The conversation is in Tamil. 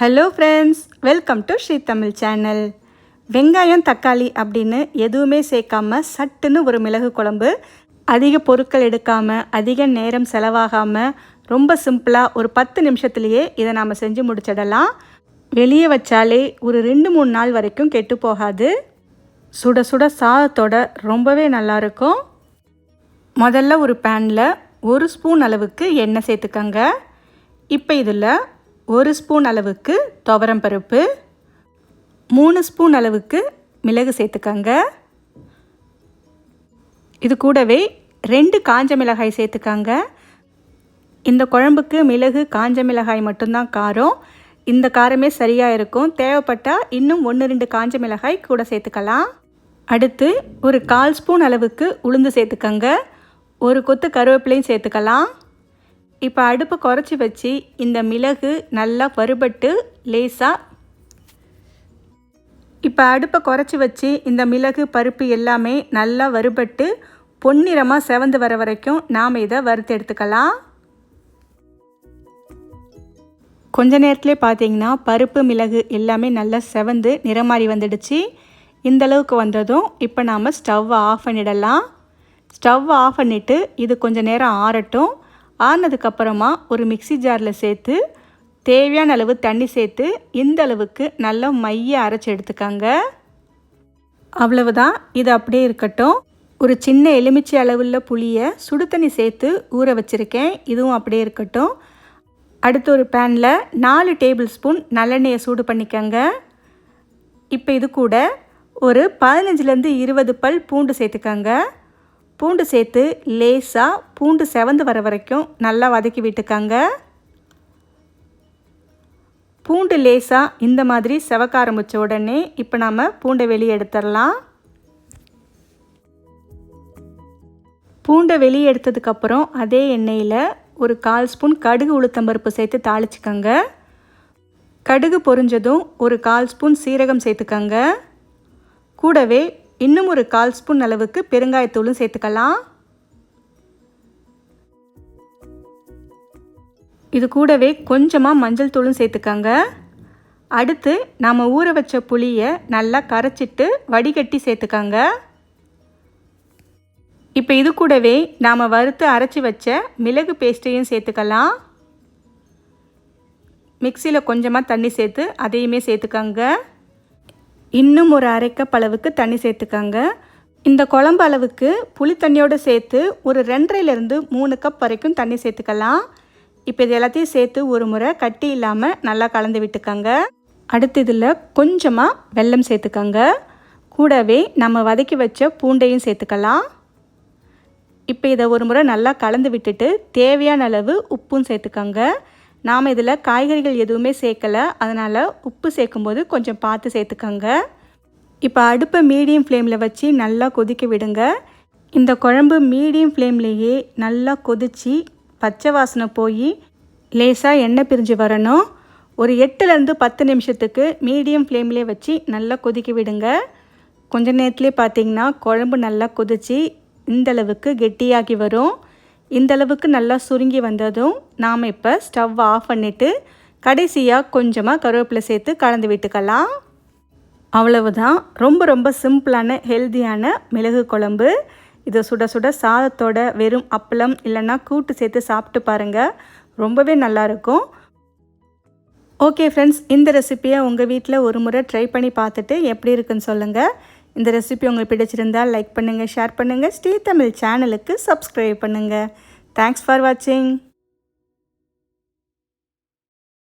Hello friends, welcome to Sri Tamil channel. வெங்காயம் தக்காளி அப்படின்னு எதுவுமே சேர்க்காம சட்டுன்னு ஒரு மிளகு குழம்பு, அதிக பொருட்கள் எடுக்காமல் அதிக நேரம் செலவாகாமல் ரொம்ப சிம்பிளாக ஒரு 10 நிமிஷத்துலேயே இதை நாம் செஞ்சு முடிச்சிடலாம். வெளியே வச்சாலே ஒரு 2-3 நாள் வரைக்கும் கெட்டு போகாது. சுட சுட சாதத்தோட ரொம்பவே நல்லாயிருக்கும். முதல்ல ஒரு பேனில் 1 ஸ்பூன் அளவுக்கு எண்ணெய் சேர்த்துக்கங்க. இப்போ இதில் 1 ஸ்பூன் அளவுக்கு துவரம் பருப்பு, 3 ஸ்பூன் அளவுக்கு மிளகு சேர்த்துக்கங்க. இது கூடவே 2 காஞ்ச மிளகாய் சேர்த்துக்கங்க. இந்த குழம்புக்கு மிளகு காஞ்ச மிளகாய் மட்டும்தான் காரம். இந்த காரமே சரியாக இருக்கும். தேவைப்பட்டால் இன்னும் 1-2 காஞ்ச மிளகாய் கூட சேர்த்துக்கலாம். அடுத்து ஒரு 1/4 ஸ்பூன் அளவுக்கு உளுந்து சேர்த்துக்கங்க. ஒரு கொத்து கருவேப்பிலையும் சேர்த்துக்கலாம். இப்போ அடுப்பை குறைச்சி வச்சு இந்த மிளகு நல்லா வறுபட்டு இந்த மிளகு பருப்பு எல்லாமே நல்லா வறுபட்டு பொன்னிறமாக செவந்து வர வரைக்கும் நாம் இதை வறுத்து எடுத்துக்கலாம். கொஞ்ச நேரத்துலேயே பார்த்தீங்கன்னா பருப்பு மிளகு எல்லாமே நல்லா செவந்து நிறமாறி வந்துடுச்சு. இந்தளவுக்கு வந்ததும் இப்போ நாம் ஸ்டவ்வை ஆஃப் பண்ணிடலாம். ஸ்டவ்வை ஆஃப் பண்ணிவிட்டு இது கொஞ்சம் நேரம் ஆறட்டும். ஆனதுக்கப்புறமா ஒரு மிக்சி ஜாரில் சேர்த்து தேவையான அளவு தண்ணி சேர்த்து இந்த அளவுக்கு நல்லா மைய அரைச்சி எடுத்துக்கங்க. அவ்வளவுதான், இது அப்படியே இருக்கட்டும். ஒரு சின்ன எலுமிச்சை அளவுள்ள புளியை சுடு தண்ணி சேர்த்து ஊற வச்சுருக்கேன். இதுவும் அப்படியே இருக்கட்டும். அடுத்து ஒரு பேனில் 4 டேபிள் ஸ்பூன் நல்லெண்ணெயை சூடு பண்ணிக்கங்க. இப்போ இது கூட ஒரு 15-20 பல் பூண்டு சேர்த்துக்கங்க. பூண்டு சேர்த்து லேசாக பூண்டு செவந்து வர வரைக்கும் நல்லா வதக்கி விட்டுக்கங்க. பூண்டு லேசாக இந்த மாதிரி செவக்க ஆரம்பித்த உடனே இப்போ நாம் பூண்டை வெளியே எடுத்துடலாம். பூண்டை வெளியே எடுத்ததுக்கப்புறம் அதே எண்ணெயில் ஒரு 1/4 ஸ்பூன் கடுகு உளுத்தம்பருப்பு சேர்த்து தாளிச்சுக்கங்க. கடுகு பொரிஞ்சதும் ஒரு 1/4 ஸ்பூன் சீரகம் சேர்த்துக்கங்க. கூடவே இன்னும் ஒரு 1/4 ஸ்பூன் அளவுக்கு பெருங்காயத்தூளும் சேர்த்துக்கலாம். இது கூடவே கொஞ்சமாக மஞ்சள் தூளும் சேர்த்துக்கங்க. அடுத்து நாம் ஊற வச்ச புளியை நல்லா கரைச்சிட்டு வடிகட்டி சேர்த்துக்கங்க. இப்போ இது கூடவே நாம் வறுத்து அரைச்சி வச்ச மிளகு பேஸ்ட்டையும் சேர்த்துக்கலாம். மிக்சியில் கொஞ்சமாக தண்ணி சேர்த்து அதையுமே சேர்த்துக்கங்க. இன்னும் ஒரு 1/2 கப் அளவுக்கு தண்ணி சேர்த்துக்கங்க. இந்த குழம்பு அளவுக்கு புளி தண்ணியோடு சேர்த்து ஒரு 2.5-3 கப் வரைக்கும் தண்ணி சேர்த்துக்கலாம். இப்போ இது எல்லாத்தையும் சேர்த்து ஒரு முறை கட்டி இல்லாமல் நல்லா கலந்து விட்டுக்கங்க. அடுத்து இதில் கொஞ்சமாக வெல்லம் சேர்த்துக்கங்க. கூடவே நம்ம வதக்கி வச்ச பூண்டையும் சேர்த்துக்கலாம். இப்போ இதை ஒரு முறை நல்லா கலந்து விட்டுட்டு தேவையான அளவு உப்பும் சேர்த்துக்கங்க. நாம் இதில் காய்கறிகள் எதுவுமே சேர்க்கலை, அதனால் உப்பு சேர்க்கும்போது கொஞ்சம் பார்த்து சேர்த்துக்கங்க. இப்போ அடுப்பை மீடியம் ஃப்ளேமில் வச்சு நல்லா கொதிக்க விடுங்க. இந்த குழம்பு மீடியம் ஃப்ளேம்லேயே நல்லா கொதித்து பச்சை வாசனை போய் லேசாக எண்ணெய் பிரிஞ்சு வரணும். ஒரு 8-10 நிமிஷத்துக்கு மீடியம் ஃப்ளேம்லேயே வச்சு நல்லா கொதிக்க விடுங்க. கொஞ்ச நேரத்துலேயே பார்த்திங்கன்னா குழம்பு நல்லா கொதித்து இந்தளவுக்கு கெட்டியாகி வரும். இந்தளவுக்கு நல்லா சுருங்கி வந்ததும் நாம் இப்போ ஸ்டவ் ஆஃப் பண்ணிவிட்டு கடைசியாக கொஞ்சமாக கருவேப்பிலை சேர்த்து கலந்து விட்டுக்கலாம். அவ்வளவுதான், ரொம்ப ரொம்ப சிம்பிளான ஹெல்த்தியான மிளகு குழம்பு. இதை சுட சுட சாதத்தோட வெறும் அப்பளம் இல்லைன்னா கூட்டு சேர்த்து சாப்பிட்டு பாருங்கள், ரொம்பவே நல்லாயிருக்கும். ஓகே ஃப்ரெண்ட்ஸ், இந்த ரெசிப்பியை உங்கள் வீட்டில் ஒரு முறை ட்ரை பண்ணி பார்த்துட்டு எப்படி இருக்குன்னு சொல்லுங்கள். இந்த ரெசிபி உங்களுக்கு பிடிச்சிருந்தால் லைக் பண்ணுங்கள், ஷேர் பண்ணுங்கள். ஸ்ரீ தமிழ் சேனலுக்கு சப்ஸ்கிரைப் பண்ணுங்கள். தேங்க்ஸ் ஃபார் வாட்சிங்.